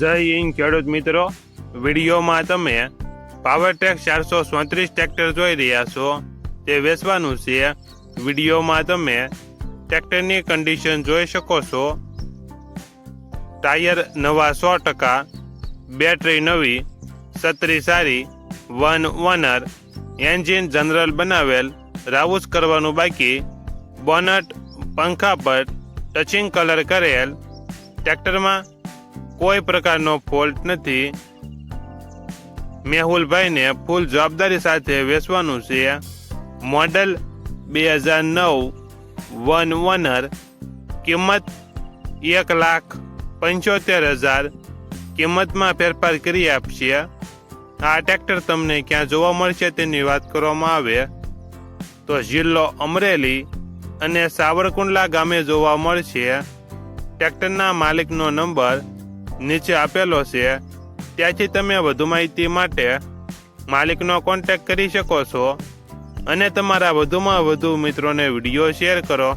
જય હિન્દ ખેડૂત મિત્રો, વિડીયોમાં તમે પાવરટેક 434 ટ્રેક્ટર જોઈ રહ્યા છો. તે વેચવાનું છે. વિડીયોમાં તમે ટ્રેક્ટરની કન્ડિશન જોઈ શકો છો. ટાયર નવા 100%, બેટરી નવી, છત્રી સારી, વન ઓનર, એન્જિન જનરલ બનાવેલ, રાઉસ કરવાનું બાકી, બોનટ પંખા પર ટચિંગ કલર કરેલ. ટ્રેક્ટરમાં કોઈ પ્રકારનો ફોલ્ટ નથી. મેહુલભાઈને ફૂલ જવાબદારી સાથે વેચવાનું છે. મોડલ 2009, વન ઓનર, કિંમત 1,75,000. કિંમતમાં ફેરફાર કરી આપશે. આ ટ્રેક્ટર તમને ક્યાં જોવા મળશે તેની વાત કરવામાં આવે તો જિલ્લો અમરેલી અને સાવરકુંડલા ગામે જોવા મળશે. ટ્રેક્ટરના માલિકનો નંબર નીચે આપેલો છે. ત્યાંથી તમે વધુ માહિતી માટે માલિકનો કોન્ટેક્ટ કરી શકો છો અને તમારા વધુમાં વધુ મિત્રોને વિડીયો શેર કરો.